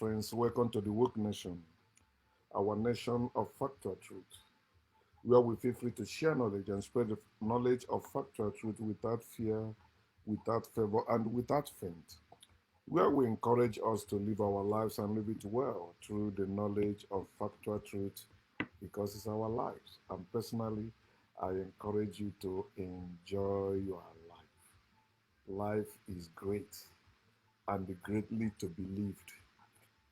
friends. Welcome to the Woke Nation, our nation of factual truth, where we feel free to share knowledge and spread the knowledge of factual truth without fear, without favor, and without faint. Where we encourage us to live our lives and live it well through the knowledge of factual truth because it's our lives. And personally, I encourage you to enjoy your life. Life is great and greatly to be lived,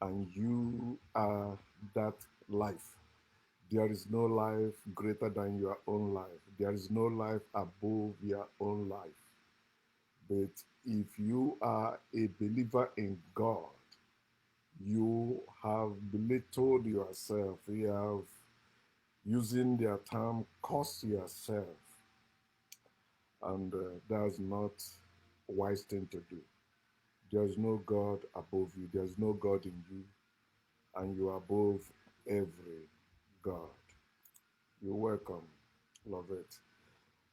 and you are that life. There is no life greater than your own life. There is no life above your own life. But if you are a believer in God, you have belittled yourself. You have, using their term, cost yourself. And that's not a wise thing to do. There is no God above you. There is no God in you. And you are above every God. You're welcome. Love it.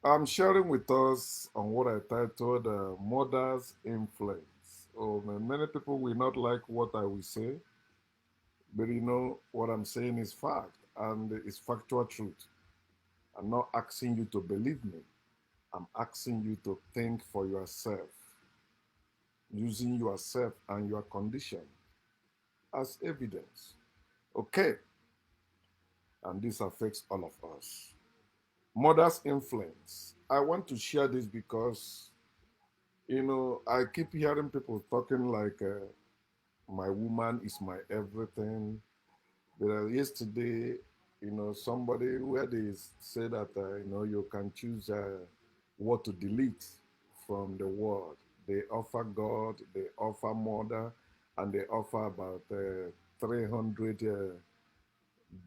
I'm sharing with us on what I titled Mother's Influence. Oh, man, many people will not like what I will say, but you know what I'm saying is fact and it's factual truth. I'm not asking you to believe me. I'm asking you to think for yourself, using yourself and your condition as evidence. Okay, and this affects all of us. Mother's influence. I want to share this because, I keep hearing people talking like my woman is my everything. But yesterday, somebody where they say that, you can choose what to delete from the world. They offer God, they offer mother, and they offer about 300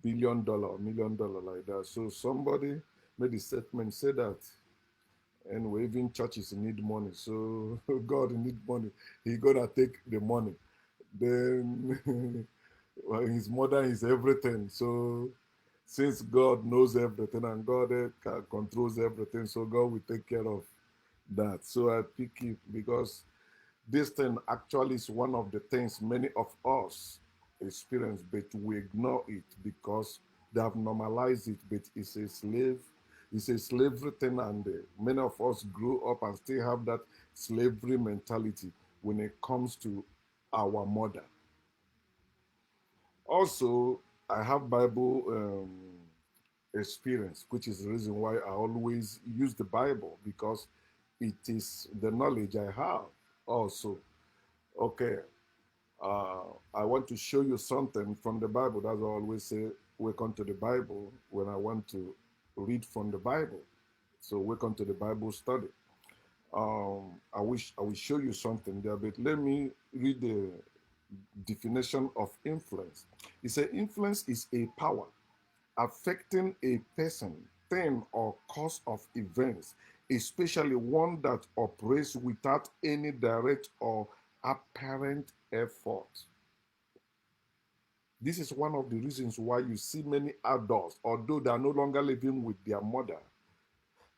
billion-dollar, $1 million like that. So somebody made a statement, say that anyway, even churches need money. So God need money. He gonna take the money. Then well, his mother is everything. So since God knows everything and God controls everything, so God will take care of that. So I pick it because this thing actually is one of the things many of us experience, but we ignore it because they have normalized it. But it's a slavery thing, and many of us grew up and still have that slavery mentality when it comes to our mother. Also, I have Bible experience, which is the reason why I always use the Bible because it is the knowledge I have. Also, okay, I want to show you something from the Bible. That's why I always say, welcome to the Bible when I want to read from the Bible. So, welcome to the Bible study. I will show you something there, but let me read the definition of influence. It says influence is a power affecting a person, thing, or cause of events, especially one that operates without any direct or apparent effort. This is one of the reasons why you see many adults, although they are no longer living with their mother,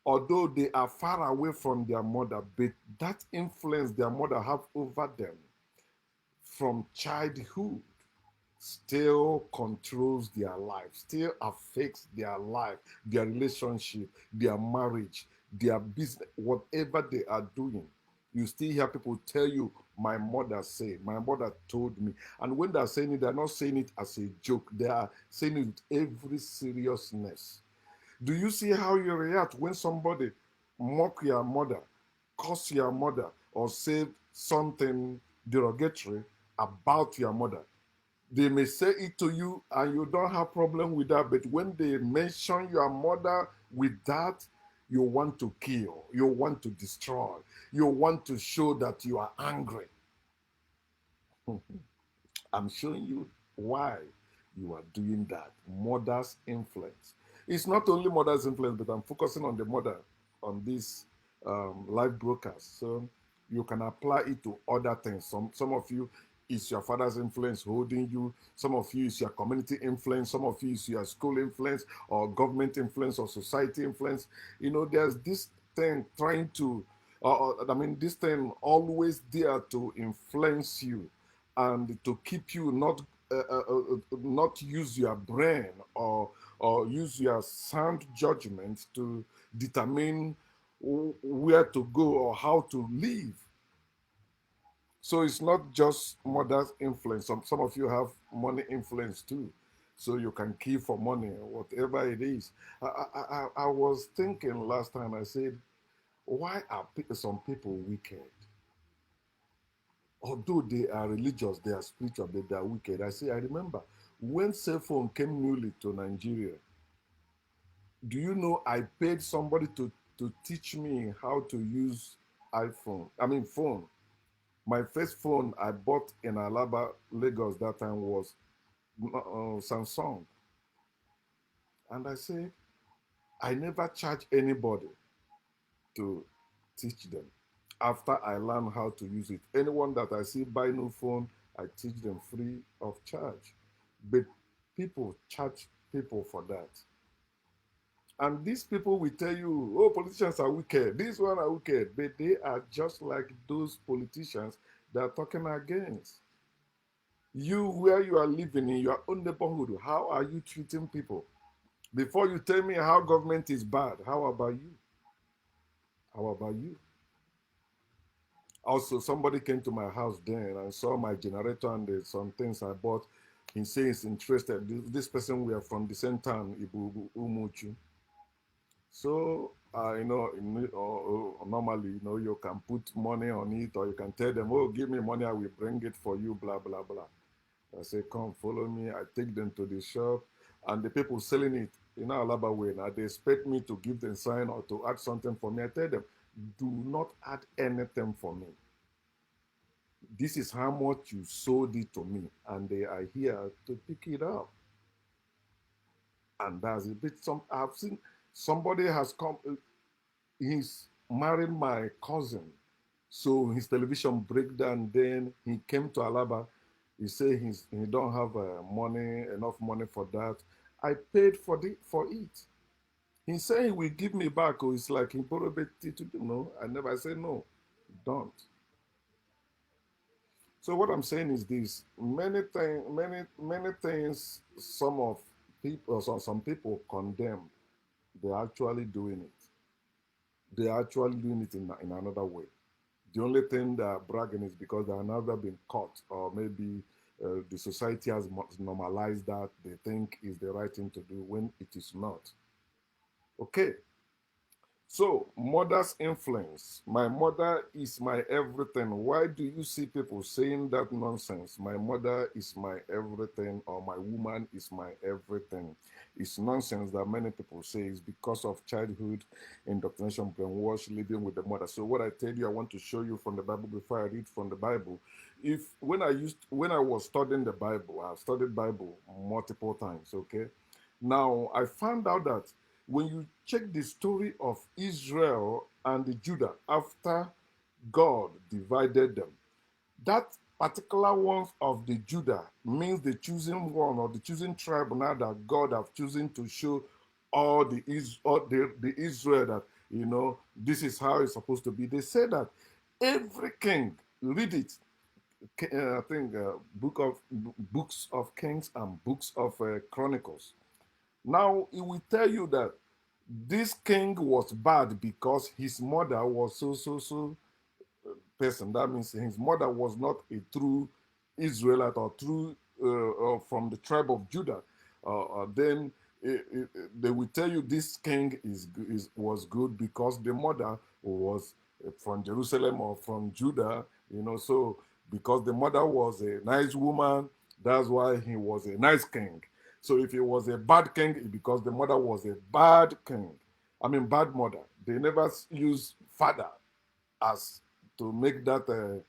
although they are far away from their mother, but that influence their mother have over them from childhood still controls their life, still affects their life, their relationship, their marriage, their business, whatever they are doing. You still hear people tell you, my mother said, my mother told me. And when they're saying it, they're not saying it as a joke. They are saying it with every seriousness. Do you see how you react when somebody mock your mother, curse your mother, or say something derogatory about your mother? They may say it to you and you don't have problem with that, but when they mention your mother with that, you want to kill, you want to destroy, you want to show that you are angry. I'm showing you why you are doing that. Mother's influence. It's not only mother's influence, but I'm focusing on the mother on this live broadcast. So you can apply it to other things. Some of you, it's your father's influence holding you. Some of you, it's your community influence. Some of you, it's your school influence or government influence or society influence. There's this thing trying to, this thing always there to influence you. and to keep you not use your brain or use your sound judgment to determine where to go or how to live. So it's not just mother's influence. Some of you have money influence too. So you can kill for money, whatever it is. I was thinking last time, I said, why are some people wicked? Although they are religious, they are spiritual, but they are wicked. I remember when cell phone came newly to Nigeria, do you know I paid somebody to teach me how to use phone. My first phone I bought in Alaba, Lagos that time was Samsung. And I said, I never charge anybody to teach them. After I learn how to use it, anyone that I see buy new phone, I teach them free of charge. But people charge people for that. And these people will tell you, oh, politicians are wicked. These one are wicked. But they are just like those politicians they are talking against. You, where you are living in your own neighborhood, how are you treating people? Before you tell me how government is bad, how about you? How about you? Also, somebody came to my house then and saw my generator and some things I bought. He says he's interested. This person, we are from the same town, Ibu Umuchu. So, normally, you can put money on it or you can tell them, oh, give me money, I will bring it for you, blah, blah, blah. I say, come, follow me. I take them to the shop and the people selling it in Alaba way. Now, they expect me to give them sign or to add something for me. I tell them, do not add anything for me. This is how much you sold it to me, and they are here to pick it up. And that's a bit. I've seen somebody has come. He's married my cousin, so his television breakdown. Then he came to Alaba. He said he don't have enough money for that. I paid for it. He said he will give me back. Or it's like he borrowed it to no. I never said no. Don't. So what I'm saying is this: many things. Some of people, some people condemn. They're actually doing it. They're actually doing it in another way. The only thing they're bragging is because they have never been caught, or maybe the society has normalized that they think is the right thing to do when it is not. Okay, so, mother's influence. My mother is my everything. Why do you see people saying that nonsense? My mother is my everything, or my woman is my everything. It's nonsense that many people say is because of childhood indoctrination, brainwash, living with the mother. So, what I tell you, I want to show you from the Bible before I read from the Bible. If when I was studying the Bible, I studied Bible multiple times. Okay, now I found out that when you check the story of Israel and the Judah after God divided them, that particular one of the Judah means the chosen one or the chosen tribe now that God have chosen to show all the Israel that this is how it's supposed to be. They say that every king, read it. I think books of Kings and books of Chronicles. Now it will tell you that this king was bad because his mother was so person. That means his mother was not a true Israelite or true from the tribe of Judah. Then they will tell you this king was good because the mother was from Jerusalem or from Judah. So because the mother was a nice woman, that's why he was a nice king. So if he was a bad king, it's because the mother was a bad king. Bad mother. They never use father as to make that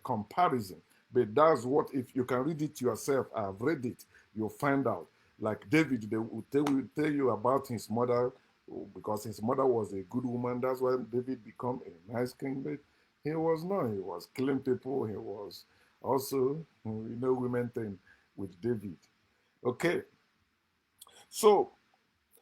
comparison. But that's what, if you can read it yourself, I've read it, you'll find out. Like David, they will tell you about his mother because his mother was a good woman. That's why David became a nice king. But he was not. He was killing people. He was also, women thing with David. Okay. So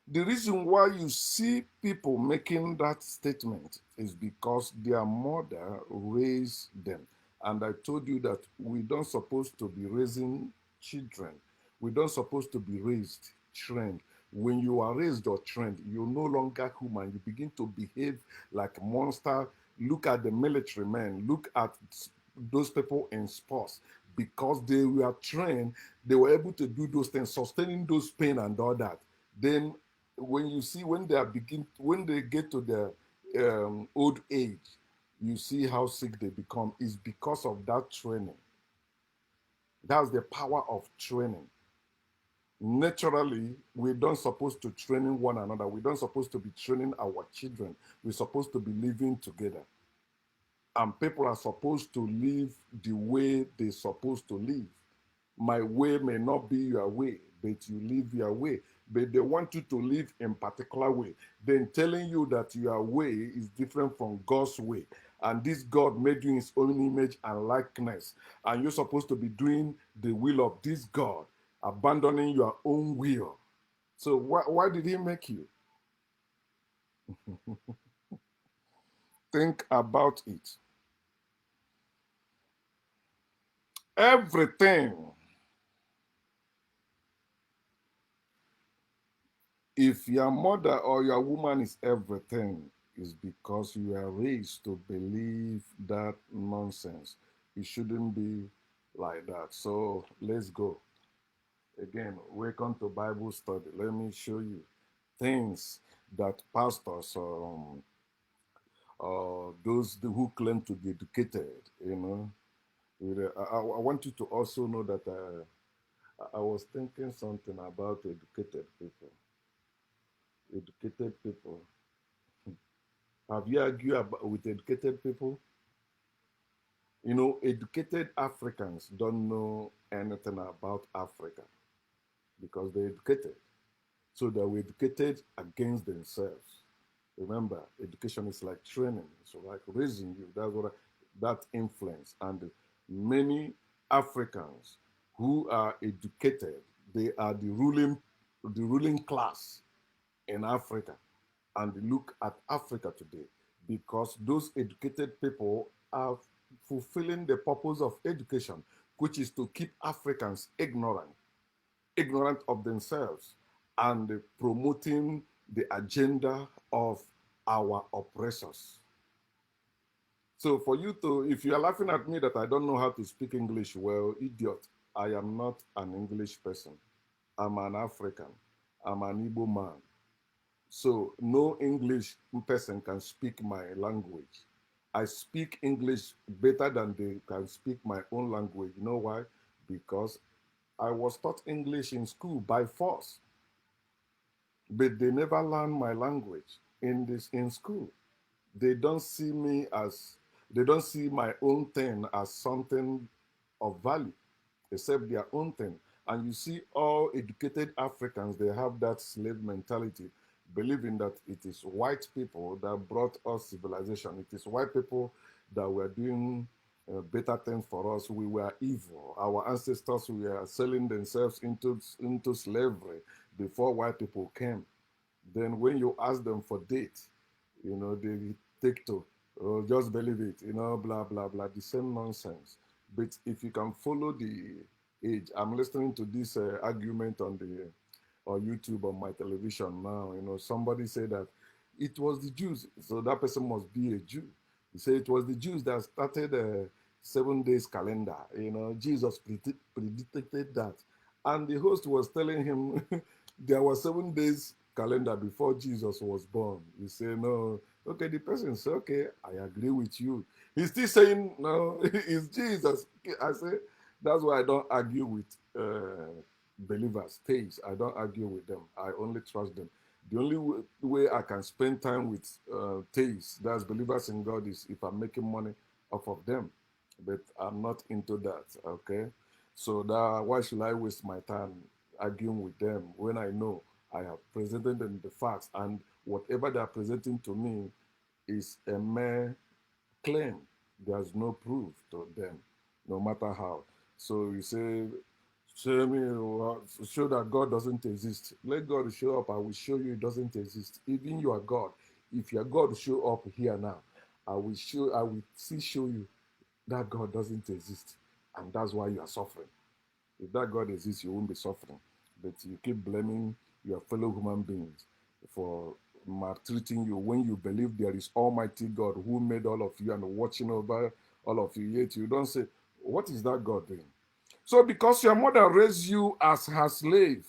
the reason why you see people making that statement is because their mother raised them. And I told you that we don't supposed to be raising children. We don't supposed to be raised trained. When you are raised or trained, you're no longer human. You begin to behave like a monster. Look at the military men. Look at those people in sports. Because they were trained, they were able to do those things, sustaining those pain and all that. Then when you see when they get to the old age, you see how sick they become. Is because of that training. That's the power of training. Naturally, we don't supposed to training one another. We don't supposed to be training our children. We're supposed to be living together. And people are supposed to live the way they're supposed to live. My way may not be your way, but you live your way. But they want you to live in particular way. Then telling you that your way is different from God's way. And this God made you in his own image and likeness. And you're supposed to be doing the will of this God, abandoning your own will. So why did he make you? Think about it. Everything, if your mother or your woman is everything, is because you are raised to believe that nonsense. It shouldn't be like that. So let's go. Again, welcome to Bible study. Let me show you things that pastors or those who claim to be educated, I want you to also know that I was thinking something about educated people. Educated people. Have you argued with educated people? Educated Africans don't know anything about Africa because they're educated. So they were educated against themselves. Remember, education is like training. It's like raising you. That influence. And many Africans who are educated, they are the ruling class in Africa. And look at Africa today because those educated people are fulfilling the purpose of education, which is to keep Africans ignorant of themselves, and promoting the agenda of our oppressors. So for you to, if you are laughing at me that I don't know how to speak English, well, idiot, I am not an English person. I'm an African. I'm an Igbo man. So no English person can speak my language. I speak English better than they can speak my own language. You know why? Because I was taught English in school by force, but they never learned my language in school. They don't see me as they don't see my own thing as something of value, except their own thing. And you see, all educated Africans, they have that slave mentality, believing that it is white people that brought us civilization. It is white people that were doing better things for us. We were evil. Our ancestors were selling themselves into slavery before white people came. Then when you ask them for dates, they take to, oh, just believe it, blah, blah, blah, the same nonsense. But if you can follow the age, I'm listening to this argument on YouTube, on my television now. Somebody said that it was the Jews, so that person must be a Jew. He said it was the Jews that started a 7 days calendar. Jesus predicted that. And the host was telling him there was 7 days calendar before Jesus was born. He said, no. Okay, the person said, okay, I agree with you. He's still saying, no, it's Jesus. I say, that's why I don't argue with believers, theists. I don't argue with them. I only trust them. The only way I can spend time with theists, that's believers in God, is if I'm making money off of them. But I'm not into that, okay? So why should I waste my time arguing with them when I know I have presented them the facts, and whatever they are presenting to me is a mere claim. There's no proof to them, no matter how. So you say, show me, show that God doesn't exist. Let God show up. I will show you it doesn't exist. Even you are God. If your God show up here now, I will still show you That God doesn't exist, and that's why you are suffering. If that God exists, you won't be suffering. But you keep blaming your fellow human beings for maltreating you when you believe there is Almighty God who made all of you and watching over all of you. Yet you don't say, what is that God doing? So because your mother raised you as her slave,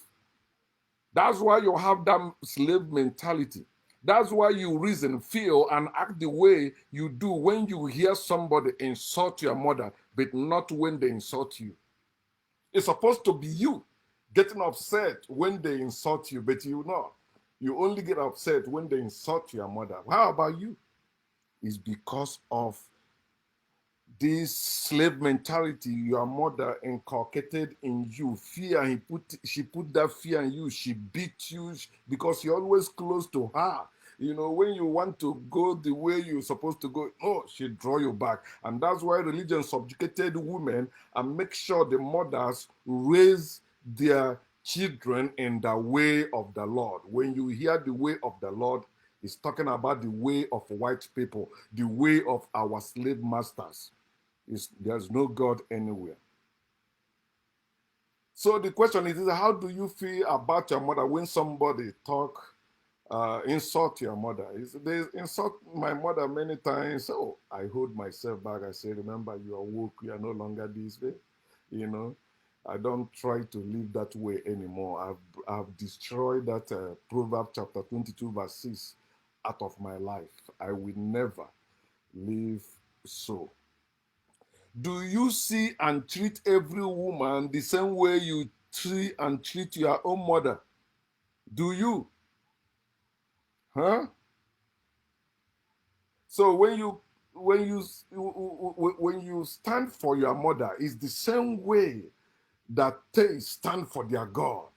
that's why you have that slave mentality. That's why you reason, feel, and act the way you do when you hear somebody insult your mother, but not when they insult you. It's supposed to be you getting upset when they insult you, but you not. You only get upset when they insult your mother. How about you? It's because of this slave mentality your mother inculcated in you. Fear, she put that fear in you. She beat you because you're always close to her. You know, when you want to go the way you're supposed to go, oh, she draw you back. And that's why religion subjugated women and make sure the mothers raise their children in the way of the Lord. When you hear the way of the Lord, it's talking about the way of white people, the way of our slave masters. There's no God anywhere. So the question is, how do you feel about your mother when somebody insult your mother? They insult my mother many times. Oh, I hold myself back. I say, remember, you are woke. You are no longer this way. You know, I don't try to live that way anymore. I've destroyed that Proverbs chapter 22 verse 6 out of my life. I will never live so. Do you see and treat every woman the same way you treat and treat your own mother? Do you? Huh? So when you stand for your mother, it's the same way that they stand for their God.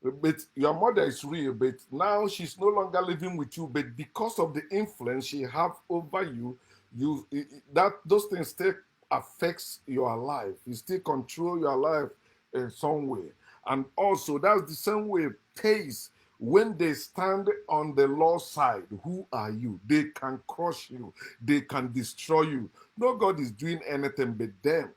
But your mother is real, but now she's no longer living with you. But because of the influence she have over you, that those things still affects your life. You still control your life in some way. And also that's the same way pays when they stand on the Lord's side. Who are you? They can crush you. They can destroy you. No God is doing anything but them,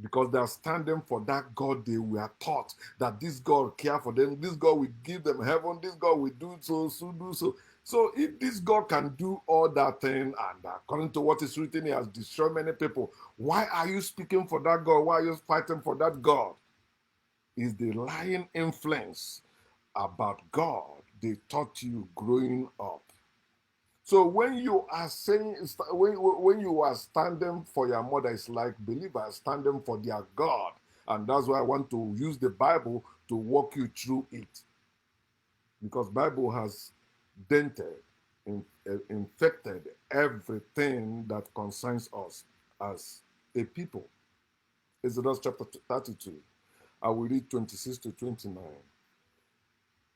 because they are standing for that God they were taught that this God care for them, this God will give them heaven, this God will do so do so. So if this God can do all that thing, and according to what is written, he has destroyed many people, why are you speaking for that God? Why are you fighting for that God? Is the lying influence about God they taught you growing up. So when you are saying, when you are standing for your mother, it's like believers standing for their God. And that's why I want to use the Bible to walk you through it. Because Bible has dented, infected everything that concerns us as a people. Exodus chapter 32. I will read 26 to 29.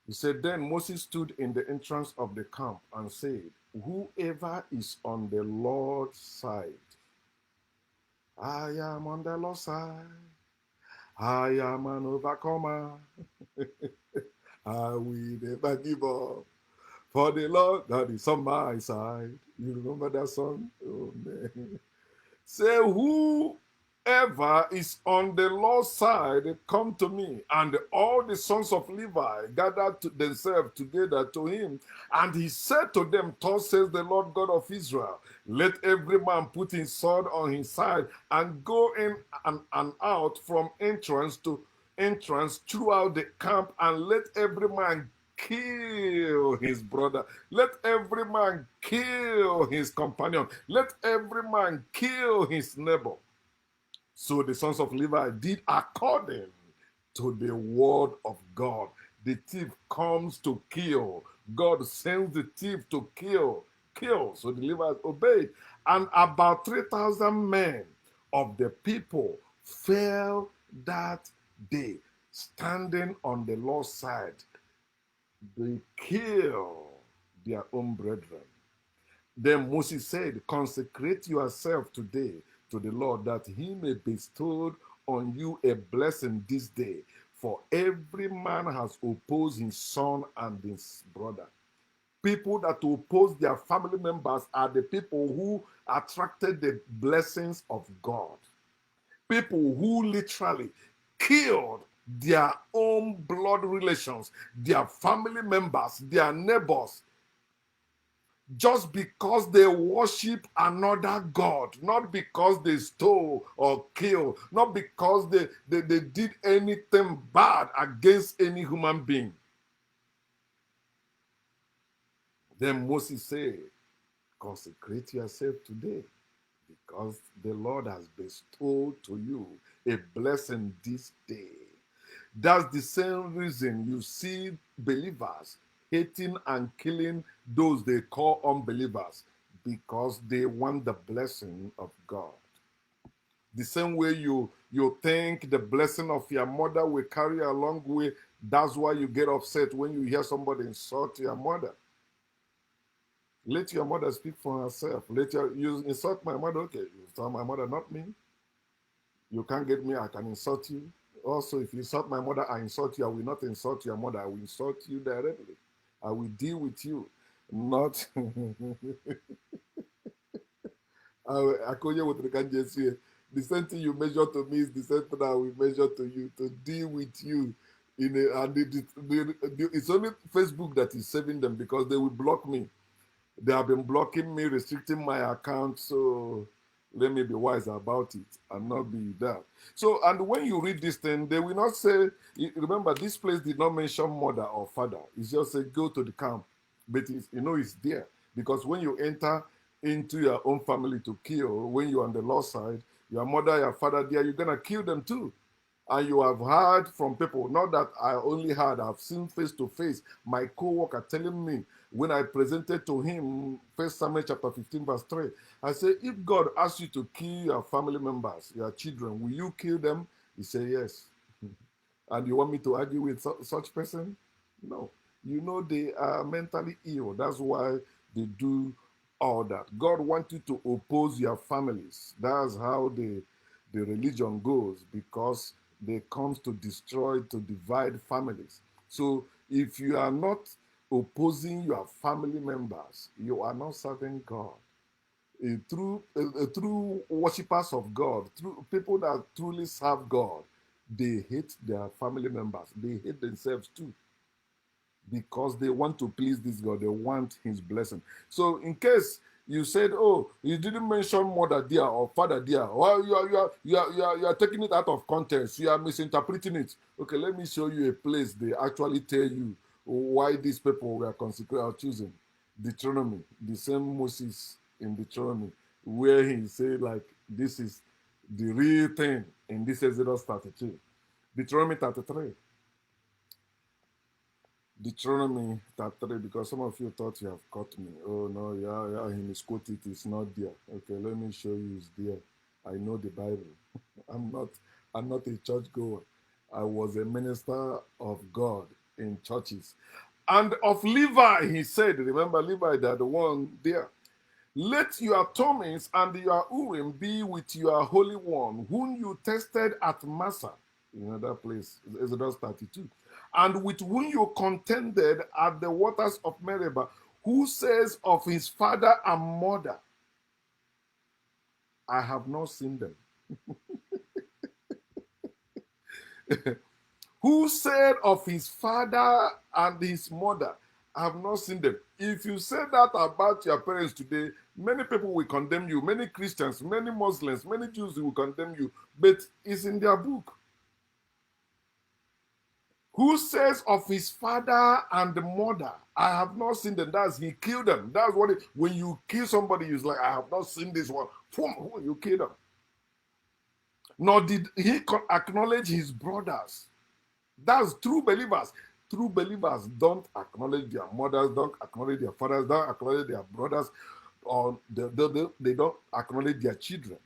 He said, then Moses stood in the entrance of the camp and said, whoever is on the Lord's side, I am on the Lord's side. I am an overcomer. I will never give up. For the Lord that is on my side. You remember that song? Oh, man. Say, whoever is on the Lord's side, come to me. And all the sons of Levi gathered themselves together to him. And he said to them, thus says the Lord God of Israel, let every man put his sword on his side and go in and out from entrance to entrance throughout the camp, and let every man kill his brother. Let every man kill his companion. Let every man kill his neighbor. So the sons of Levi did according to the word of God. The thief comes to kill. God sends the thief to kill. So the Levites obeyed. And about 3,000 men of the people fell that day, standing on the Lord's side. They kill their own brethren. Then Moses said, consecrate yourself today to the Lord, that he may bestow on you a blessing this day. For every man has opposed his son and his brother. People that oppose their family members are the people who attracted the blessings of God. People who literally killed their own blood relations, their family members, their neighbors, just because they worship another God, not because they stole or killed, not because they did anything bad against any human being. Then Moses said, consecrate yourself today, because the Lord has bestowed to you a blessing this day. That's the same reason you see believers hating and killing those they call unbelievers, because they want the blessing of God. The same way you think the blessing of your mother will carry a long way, that's why you get upset when you hear somebody insult your mother. Let your mother speak for herself. You insult my mother, okay, you insult my mother, not me. You can't get me, I can insult you. Also, if you insult my mother, I insult you. I will not insult your mother. I will insult you directly. I will deal with you. Not the same thing you measure to me is the same thing I will measure to you, to deal with you. It's only Facebook that is saving them, because they will block me. They have been blocking me, restricting my account. So let me be wise about it and not be that. So, and when you read this thing, they will not say, remember, this place did not mention mother or father. It's just say, go to the camp. But it's there. Because when you enter into your own family to kill, when you're on the law side, your mother, your father there, you're going to kill them too. And you have heard from people, not that I only heard, I've seen face to face, my co-worker telling me, when I presented to him 1 Samuel chapter 15 verse 3, I said, if God asks you to kill your family members, your children, will you kill them? He said, yes. And you want me to argue with such person? No. They are mentally ill. That's why they do all that. God wants you to oppose your families. That's how the religion goes, because they come to destroy, to divide families. So if you are not opposing your family members, you are not serving God. True worshippers of God, true people that truly serve God, they hate their family members. They hate themselves too, because they want to please this God. They want his blessing. So in case you said, oh, you didn't mention mother there or father there, well, you are taking it out of context. You are misinterpreting it. Okay, let me show you a place they actually tell you why these people were consecrated or chosen. Deuteronomy, the same Moses in Deuteronomy, where he said, like, this is the real thing in this Exodus 32. Deuteronomy 33. Deuteronomy 33, because some of you thought you have caught me. Oh no, yeah, he misquoted it. It's not there. Okay, let me show you it's there. I know the Bible. I'm not a church goer. I was a minister of God in churches. And of Levi, he said, remember Levi, they're the one there. Let your Thummim and your Urim be with your Holy One, whom you tested at Massa. That place, Exodus 32. And with whom you contended at the waters of Meribah, who says of his father and mother, I have not seen them. Who said of his father and his mother, I have not seen them. If you say that about your parents today, many people will condemn you. Many Christians, many Muslims, many Jews will condemn you. But it's in their book. Who says of his father and the mother, I have not seen them. That's he killed them. That's what when you kill somebody, it's like, I have not seen this one. You kill them. Nor did he acknowledge his brothers. That's true believers. True believers don't acknowledge their mothers, don't acknowledge their fathers, don't acknowledge their brothers, or they don't acknowledge their children.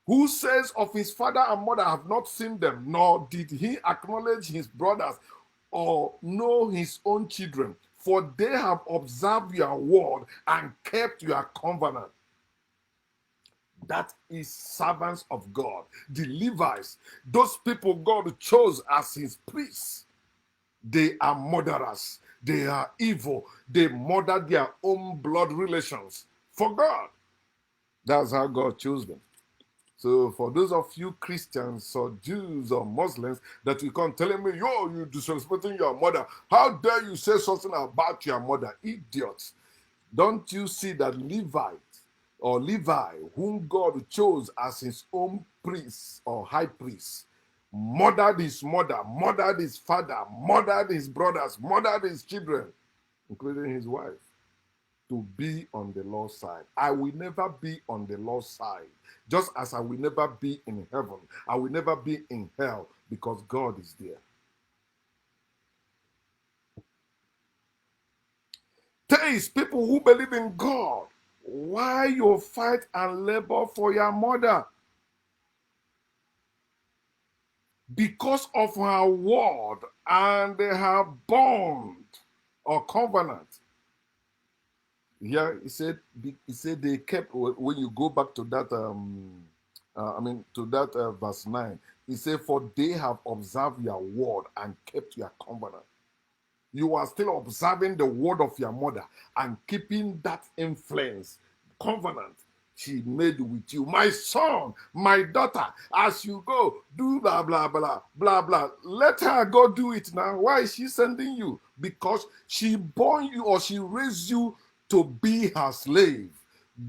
Who says of his father and mother, have not seen them, nor did he acknowledge his brothers or know his own children, for they have observed your word and kept your covenant. That is servants of God, the Levites, those people God chose as his priests. They are murderers. They are evil. They murder their own blood relations for God. That's how God chose them. So for those of you Christians or Jews or Muslims that you come telling me, yo, you disrespecting your mother. How dare you say something about your mother? Idiots. Don't you see that Levite or Levi, whom God chose as his own priest or high priest, murdered his mother, murdered his father, murdered his brothers, murdered his children, including his wife, to be on the Lord's side. I will never be on the Lord's side, just as I will never be in heaven. I will never be in hell because God is there. These people who believe in God, why you fight and labor for your mother? Because of her word and her bond or covenant. Yeah, he said they kept, when you go back to that to that verse 9, he said, for they have observed your word and kept your covenant. You are still observing the word of your mother and keeping that influence, covenant she made with you. My son, my daughter, as you go, do blah, blah, blah, blah, blah. Let her go do it now. Why is she sending you? Because she born you or she raised you to be her slave.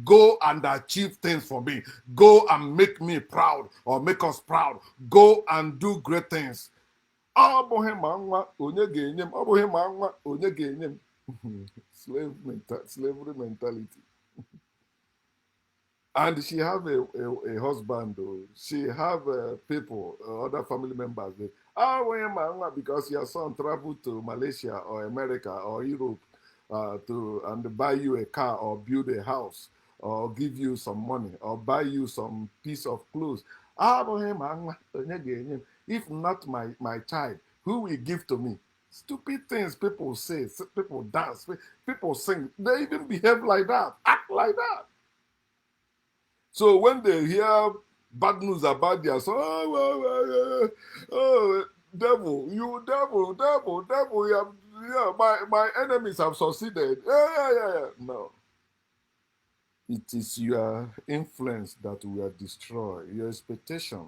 Go and achieve things for me. Go and make me proud or make us proud. Go and do great things. Ọ bụghị ma nwa onye ga-enye m, ọ bụghị ma nwa onye ga-enye m. Slavery mentality. And she have a husband, though. She have people, other family members. Oh, well, because your son traveled to Malaysia or America or Europe and buy you a car or build a house or give you some money or buy you some piece of clothes. If not my child, who will give to me? Stupid things people say, people dance, people sing. They even behave like that, act like that. So when they hear bad news about their son, devil, you devil, my enemies have succeeded. Yeah. No. It is your influence that will destroy, your expectation.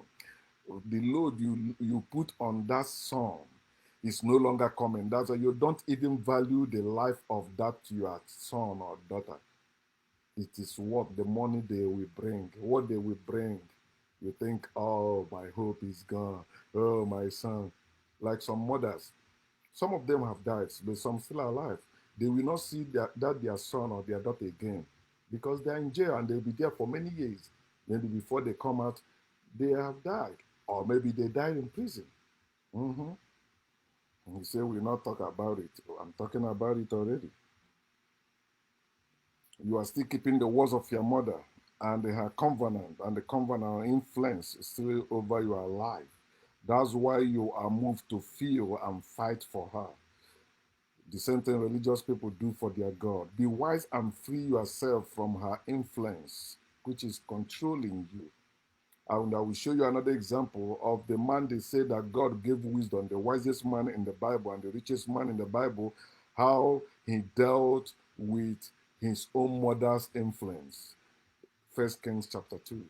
The load you put on that son is no longer coming. That's why you don't even value the life of that your son or daughter. It is what the money they will bring, what they will bring. You think, oh, my hope is gone. Oh, my son. Like some mothers, some of them have died, but some still are alive. They will not see their son or their daughter again because they're in jail and they'll be there for many years. Maybe before they come out, they have died. Or maybe they died in prison. Mm-hmm. And you say, we'll not talk about it. I'm talking about it already. You are still keeping the words of your mother and her covenant, and the covenant influence still over your life. That's why you are moved to feel and fight for her. The same thing religious people do for their God. Be wise and free yourself from her influence, which is controlling you. And I will show you another example of the man they say that God gave wisdom, the wisest man in the Bible and the richest man in the Bible, how he dealt with his own mother's influence. 1 Kings chapter 2.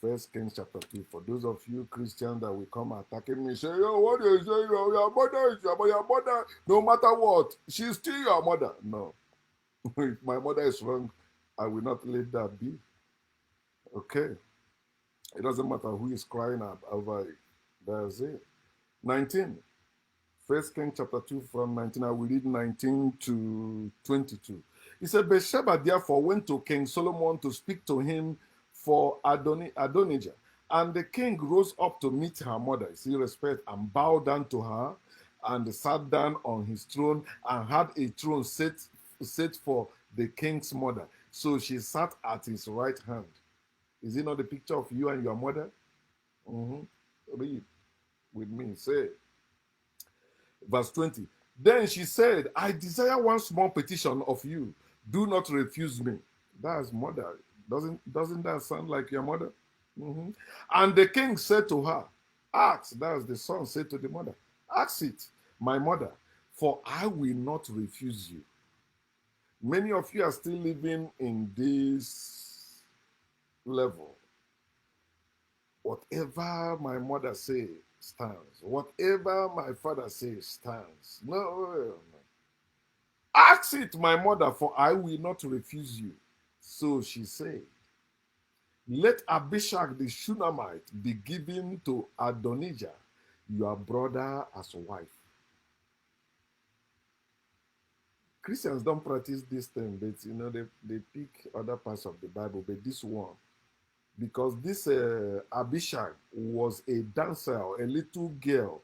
1 Kings chapter 2. For those of you Christians that will come attacking me, say, yo, what do you say? Your mother is your mother. No matter what, she's still your mother. No. If my mother is wrong, I will not let that be. Okay. It doesn't matter who is crying over it. That's it. 19. 1 Kings chapter 2 from 19. I will read 19 to 22. He said, Bathsheba therefore went to King Solomon to speak to him for Adonijah. And the king rose up to meet her mother, see respect, and bowed down to her, and sat down on his throne, and had a throne set for the king's mother. So she sat at his right hand. Is it not the picture of you and your mother? Read with me. Say, verse 20. Then she said, I desire one small petition of you. Do not refuse me. That's mother. Doesn't that sound like your mother? And the king said to her, ask. That's the son said to the mother. Ask it. my mother, for I will not refuse you. Many of you are still living in this level. Whatever my mother says stands. Whatever my father says stands. No. Ask it, my mother, for I will not refuse you. So she said, let Abishag the Shunammite be given to Adonijah, your brother, as a wife. Christians don't practice this thing, but they pick other parts of the Bible, but this one, because this Abishag was a dancer, a little girl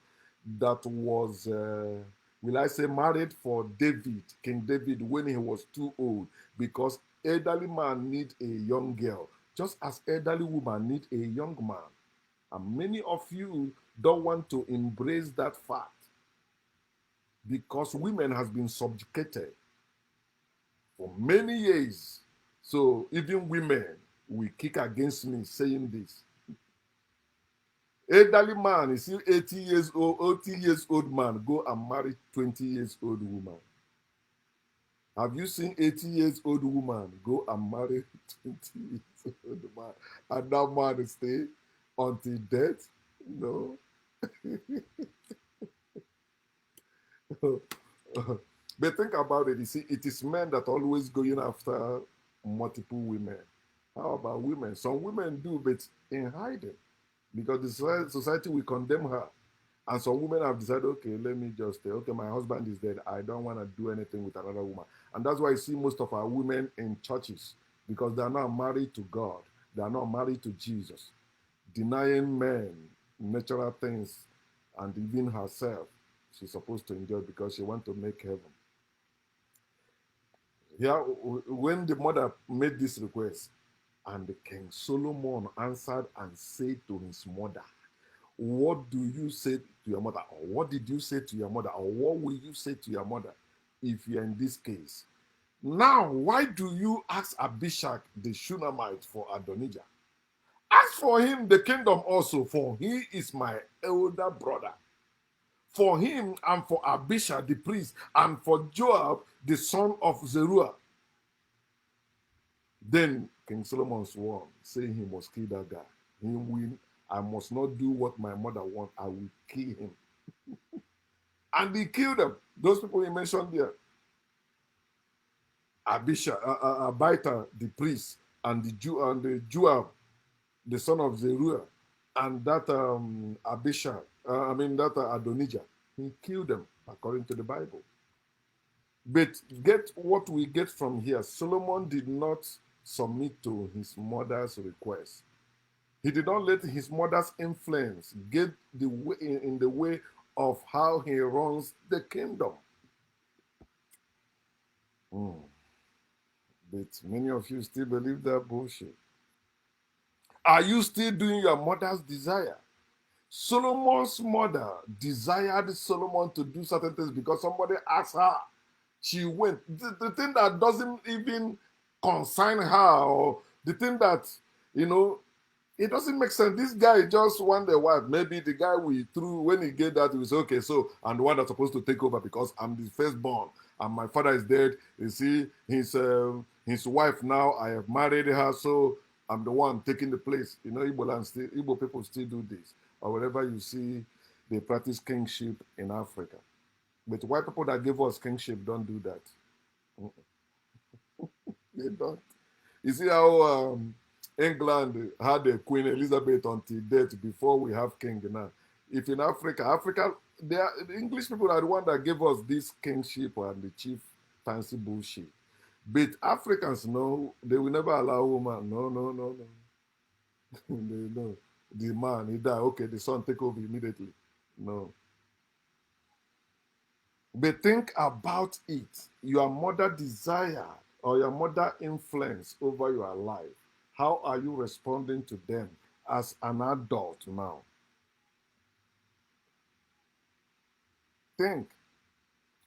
that was, will I say, married for David, King David, when he was too old, because elderly man need a young girl, just as elderly woman need a young man. And many of you don't want to embrace that fact because women has been subjugated for many years. So even women will kick against me saying this. Elderly man is still 80 years old, 80 years old man, go and marry 20 years old woman. Have you seen 80 years old woman go and marry 20 years old man? And that man stay until death? No. But think about it. You see, it is men that always going after multiple women. How about women? Some women do, but in hiding, because the society will condemn her. And some women have decided, okay, let me just say, okay, my husband is dead. I don't want to do anything with another woman. And that's why you see most of our women in churches, because they are not married to God. They are not married to Jesus. Denying men natural things and even herself she's supposed to enjoy because she wants to make heaven. Yeah, when the mother made this request, and King Solomon answered and said to his mother, what do you say to your mother? Or what did you say to your mother? Or what will you say to your mother if you're in this case? Now, why do you ask Abishag the Shunammite for Adonijah? Ask for him the kingdom also, for he is my elder brother. For him and for Abishag the priest, and for Joab the son of Zeruiah. Then King Solomon swore, saying he must kill that guy. He will, I must not do what my mother wants. I will kill him. And he killed them. Those people he mentioned there. Abishag, the priest, and the Joab, the son of Zeruiah, and that Abishag, Adonijah. He killed them according to the Bible. But get what we get from here. Solomon did not submit to his mother's request. He did not let his mother's influence get in the way of how he runs the kingdom. But many of you still believe that bullshit. Are you still doing your mother's desire? Solomon's mother desired Solomon to do certain things because somebody asked her. She went. The thing that doesn't even concern her, or the thing that, it doesn't make sense. This guy just want a wife. Maybe the guy we threw, when he get that, he was okay. So I'm the one that's supposed to take over because I'm the firstborn and my father is dead. You see, his wife now, I have married her, so I'm the one taking the place. Igbo people still do this. Or wherever you see, they practice kingship in Africa. But white people that gave us kingship don't do that. They don't. You see how England had a Queen Elizabeth until death before we have king now. If in Africa, the English people are the one that gave us this kingship and the chief fancy bullshit. But Africans, no, they will never allow woman. No. They know. The man, he died. Okay, the son take over immediately. No. But think about it. Your mother desire or your mother influence over your life. How are you responding to them as an adult now? Think.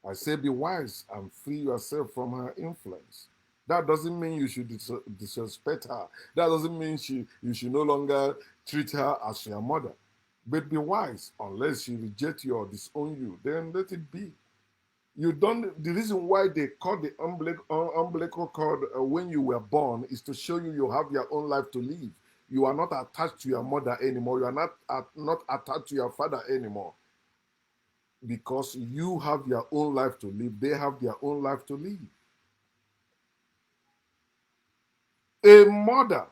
I say be wise and free yourself from her influence. That doesn't mean you should disrespect her. That doesn't mean you should no longer treat her as your mother. But be wise, unless she reject you or disown you, then let it be. You don't. The reason why they cut the umbilical cord when you were born is to show you have your own life to live. You are not attached to your mother anymore. You are not attached to your father anymore, because you have your own life to live. They have their own life to live. A mother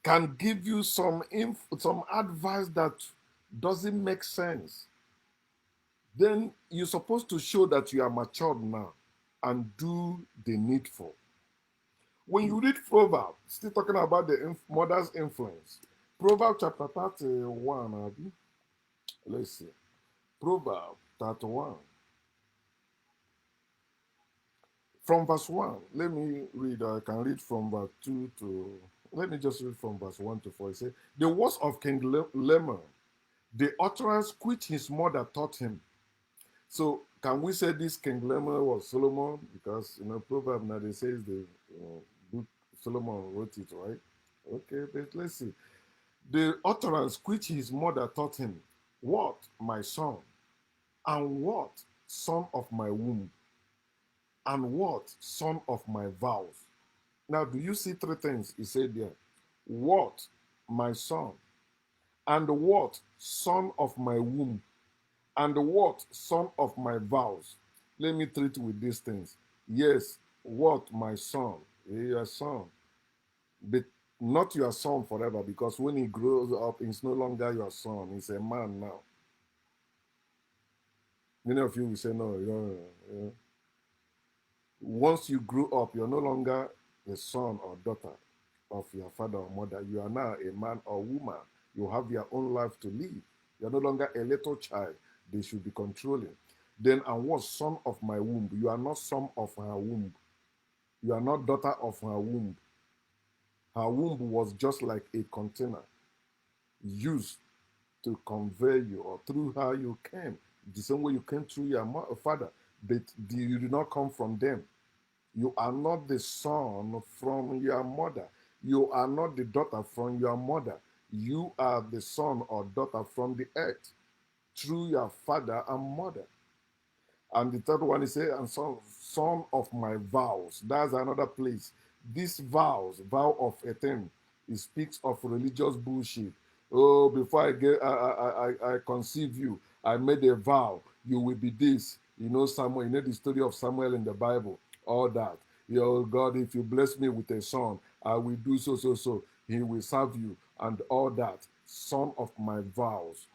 can give you some advice that doesn't make sense. Then you're supposed to show that you are matured now and do the needful. When you read Proverbs, still talking about the mother's influence, Proverbs chapter 31, Abi, let's see. Proverbs 31. From verse 1, let me read. I can read from verse 2 to, let me just read from verse 1 to 4. It says, the words of King Lemuel, the utterance which his mother taught him. So, can we say this King Lemuel was Solomon? Because, Proverbs now they says the book Solomon wrote it, right? Okay, but let's see. The utterance which his mother taught him, what, my son, and what, son of my womb, and what, son of my vows. Now, do you see three things he said there? What, my son, and what, son of my womb, and what, son of my vows. Let me treat with these things. Yes, what, my son, your son, but not your son forever, because when he grows up, he's no longer your son. He's a man now. Many of you will say, no, once you grow up, you're no longer a son or daughter of your father or mother. You are now a man or woman. You have your own life to live. You're no longer a little child they should be controlling. Then, and what, son of my womb? You are not son of her womb. You are not daughter of her womb. Her womb was just like a container used to convey you, or through her you came. The same way you came through your father, but you did not come from them. You are not the son from your mother. You are not the daughter from your mother. You are the son or daughter from the earth through your father and mother. And the third one is say, and son of my vows. That's another place. This vows, vow of a thing, it speaks of religious bullshit. Oh, before I conceive you, I made a vow. You will be this. Samuel. You know the story of Samuel in the Bible. All that. God, if you bless me with a son, I will do so. He will serve you and all that. Son of my vows.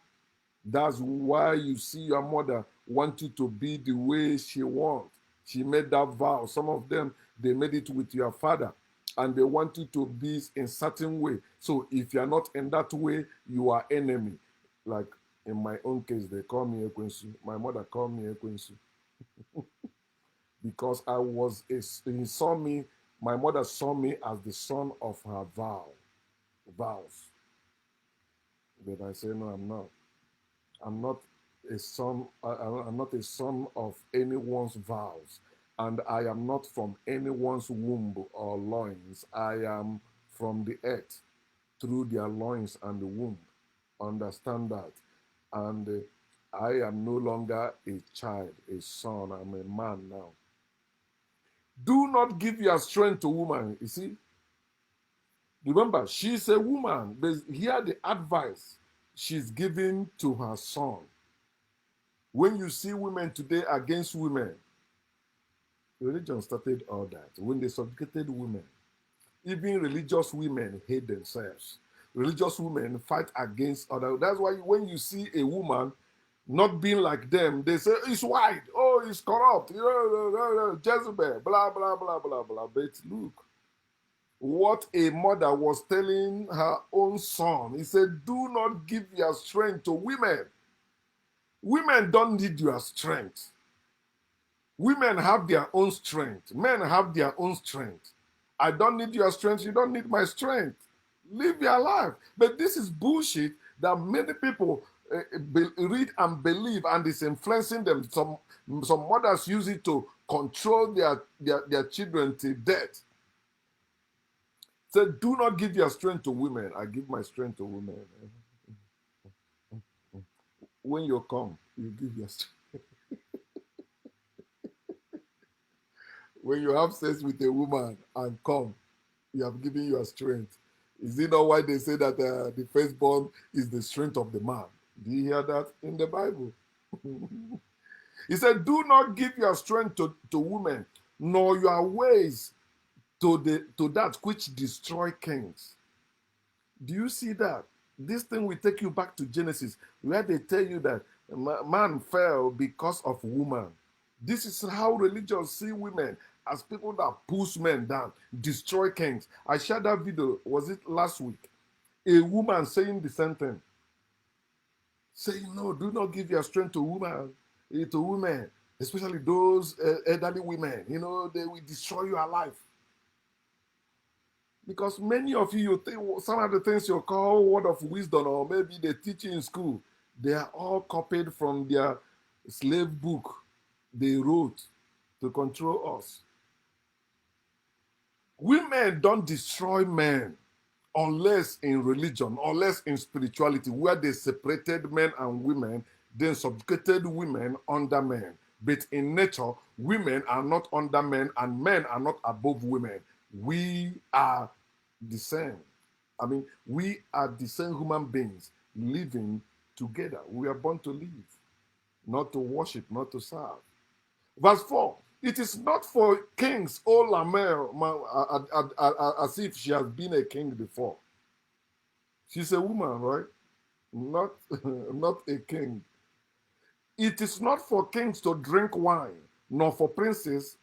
That's why you see your mother want you to be the way she wants. She made that vow. Some of them, they made it with your father, and they want you to be in certain way. So if you're not in that way, you are enemy. Like in my own case, they call me Ekwensu. My mother called me Ekwensu because he saw me, my mother saw me as the son of her vows. But I say, no, I'm not. I'm not a son. I'm not a son of anyone's vows, and I am not from anyone's womb or loins. I am from the earth through their loins and the womb. Understand that, and I am no longer a child, a son. I'm a man now. Do not give your strength to woman. You see, remember, she's a woman. But here the advice she's giving to her son. When you see women today against women, religion started all that. When they subjugated women, even religious women hate themselves. Religious women fight against others. That's why when you see a woman not being like them, they say, it's white, oh, it's corrupt, Jezebel, blah, blah, blah, blah, blah. But look, what a mother was telling her own son. He said, do not give your strength to women. Women don't need your strength. Women have their own strength. Men have their own strength. I don't need your strength. You don't need my strength. Live your life. But this is bullshit that many people read and believe, and it's influencing them. Some mothers use it to control their children to death. So do not give your strength to women. I give my strength to women. When you come, you give your strength. When you have sex with a woman and come, you have given your strength. Is it not why they say that the firstborn is the strength of the man? Do you hear that in the Bible? He said, do not give your strength to women, nor your ways to that which destroy kings. Do you see that? This thing will take you back to Genesis, where they tell you that man fell because of woman. This is how religions see women, as people that push men down, destroy kings. I shared that video, was it last week? A woman saying the same thing. Saying, no, do not give your strength to women, especially those elderly women. You know, they will destroy your life. Because many of you think some of the things you call word of wisdom, or maybe they teach in school, they are all copied from their slave book they wrote to control us. Women don't destroy men unless in religion, unless in spirituality, where they separated men and women, then subjugated women under men. But in nature, women are not under men and men are not above women. We are the same. I mean, we are the same human beings living together. We are born to live, not to worship, not to serve. Verse 4, it is not for kings, O Lamer, as if she has been a king before. She's a woman, right? Not, not a king. It is not for kings to drink wine, nor for princes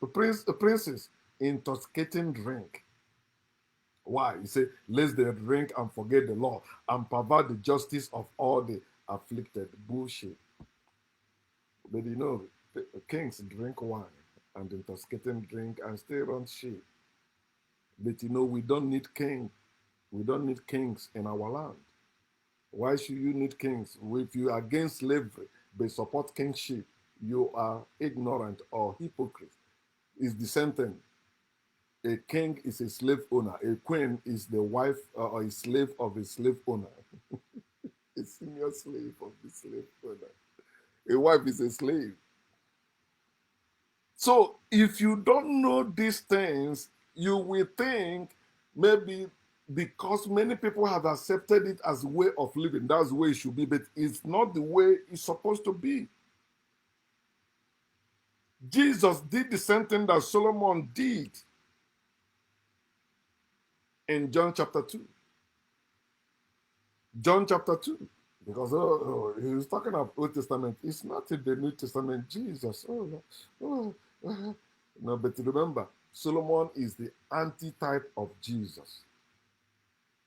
intoxicating drink. Why? He said, lest they drink and forget the law and pervert the justice of all the afflicted. Bullshit. But you know, kings drink wine and intoxicating drink and stay run shit. But you know, we don't need king. We don't need kings in our land. Why should you need kings? If you are against slavery but support kingship, you are ignorant or hypocrite. It's the same thing. A king is a slave owner. A queen is the wife or a slave of a slave owner. A senior slave of the slave owner. A wife is a slave. So if you don't know these things, you will think maybe because many people have accepted it as a way of living, that's the way it should be, but it's not the way it's supposed to be. Jesus did the same thing that Solomon did in John chapter 2. John chapter 2. Because he was talking about Old Testament. It's not in the New Testament. Jesus. No, but remember, Solomon is the antitype of Jesus.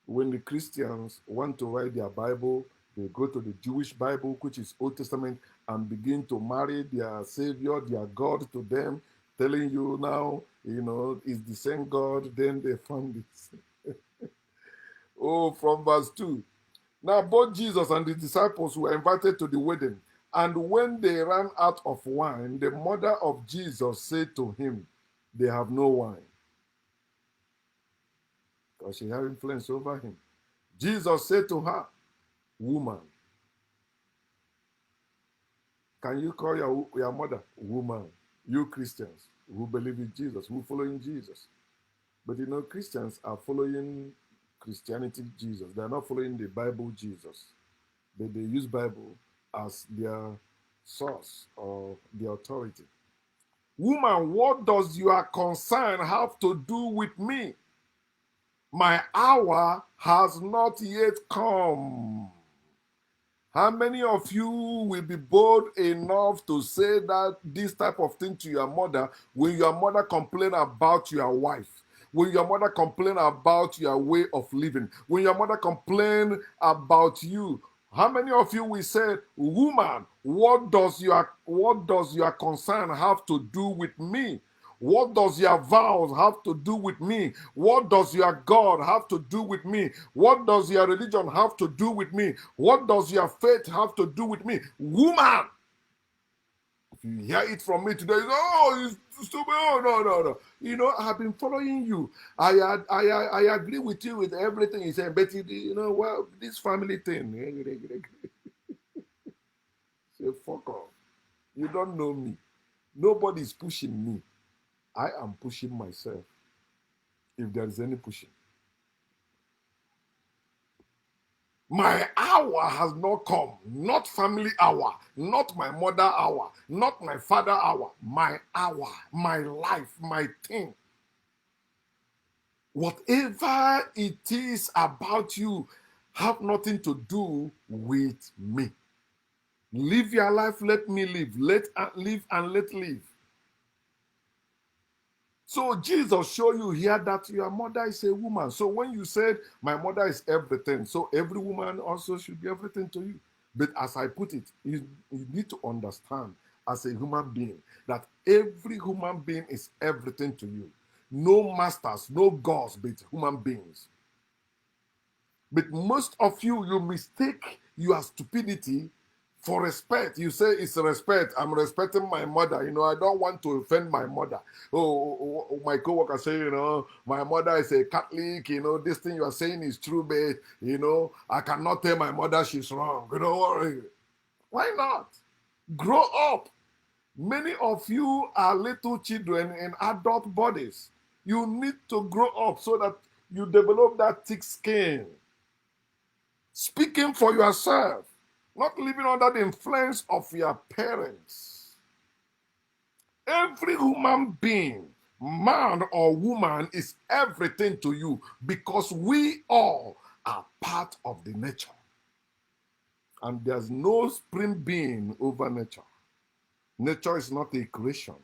When the Christians want to write their Bible, they go to the Jewish Bible, which is Old Testament, and begin to marry their Savior, their God to them, telling you now, you know, it's the same God. Then they found it. Oh, from verse 2. Now, both Jesus and the disciples were invited to the wedding. And when they ran out of wine, the mother of Jesus said to him, they have no wine. Because she had influence over him. Jesus said to her, woman. Can you call your mother woman? You Christians who believe in Jesus, who follow in Jesus. But you know, Christians are following Christianity Jesus. They are not following the Bible Jesus. But they use Bible as their source or the authority. Woman, what does your concern have to do with me? My hour has not yet come. How many of you will be bold enough to say that this type of thing to your mother when your mother complain about your wife? When your mother complain about your way of living? When your mother complain about you? How many of you will say, woman, what does your concern have to do with me? What does your vows have to do with me? What does your God have to do with me? What does your religion have to do with me? What does your faith have to do with me? Woman! If you hear it from me today, oh, it's stupid. Oh, no. You know, I have been following you. I agree with you with everything you say, but you know, well, this family thing. Say, fuck off. You don't know me. Nobody is pushing me. I am pushing myself, if there is any pushing. My hour has not come. Not family hour. Not my mother hour. Not my father hour. My hour. My life. My thing. Whatever it is about you have nothing to do with me. Live your life, let me live. Let live and let live. So Jesus show you here that your mother is a woman. So when you said my mother is everything, so every woman also should be everything to you. But as I put it, you need to understand as a human being that every human being is everything to you. No masters, no gods, but human beings. But most of you, you mistake your stupidity for respect. You say it's respect. I'm respecting my mother. I don't want to offend my mother. My coworker say, my mother is a Catholic. This thing you are saying is true, but I cannot tell my mother she's wrong. Don't worry. Why not? Grow up. Many of you are little children in adult bodies. You need to grow up so that you develop that thick skin. Speaking for yourself, not living under the influence of your parents. Every human being, man or woman, is everything to you because we all are part of the nature. And there's no supreme being over nature. Nature is not a creation.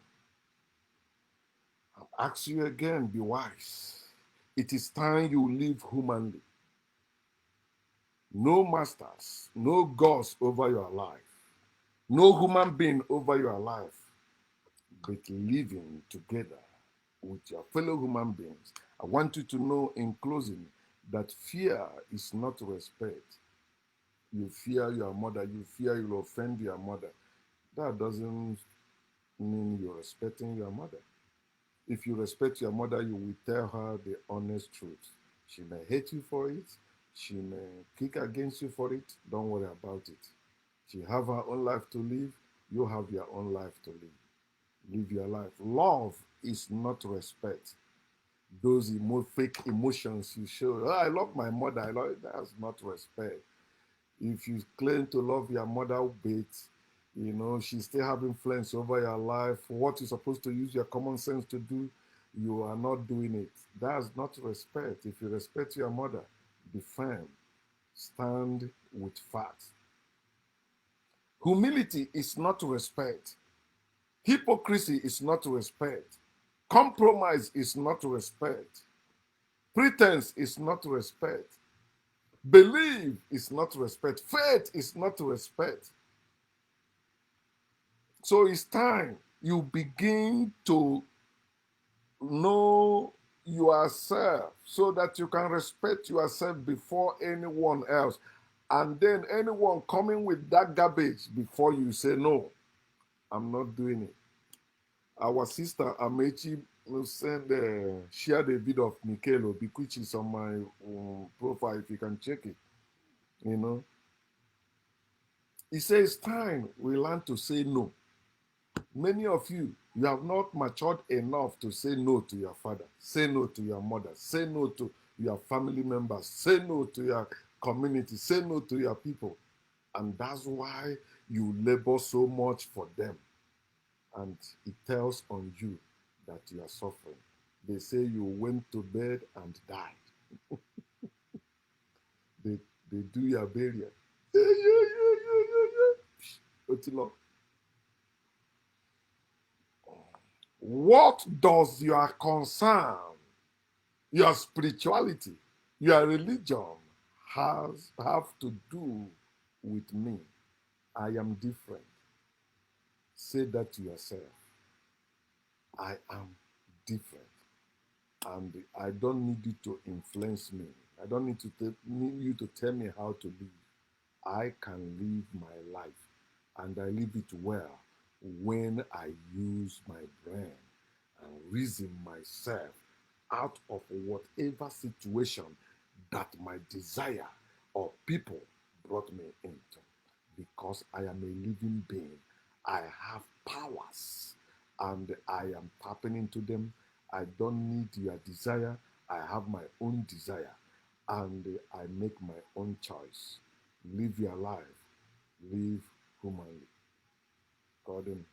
I ask you again, be wise. It is time you live humanly. No masters, no gods over your life. No human being over your life, but living together with your fellow human beings. I want you to know in closing that fear is not respect. You fear your mother, you fear you'll offend your mother. That doesn't mean you're respecting your mother. If you respect your mother, you will tell her the honest truth. She may hate you for it, she may kick against you for it. Don't worry about it. She have her own life to live, you have your own life to live. Live your life. Love is not respect. Those fake emotions you show. Oh, I love my mother. I love that's not respect. If you claim to love your mother, but she's still having influence over your life. What you're supposed to use your common sense to do, you are not doing it. That's not respect. If you respect your mother, be firm. Stand with facts. Humility is not respect. Hypocrisy is not respect. Compromise is not respect. Pretense is not respect. Belief is not respect. Faith is not respect. So it's time you begin to know yourself so that you can respect yourself before anyone else. And then anyone coming with that garbage before you say, no, I'm not doing it. Our sister Amechi will share the video of Mikel Obi, which is on my profile, if you can check it. He says, time we learn to say no. Many of you have not matured enough to say no to your father, say no to your mother, say no to your family members, say no to your community, say no to your people. And that's why you labor so much for them. And it tells on you that you are suffering. They say you went to bed and died. they do your burial. What does your concern, your spirituality, your religion have to do with me? I am different. Say that to yourself. I am different. And I don't need you to influence me. I don't need you to tell me how to live. I can live my life, and I live it well when I use my brain and reason myself out of whatever situation that my desire or people brought me into. because I am a living being. I have powers and I am tapping into them. I don't need your desire. I have my own desire and I make my own choice. Live your life. Live humanly. Gordon.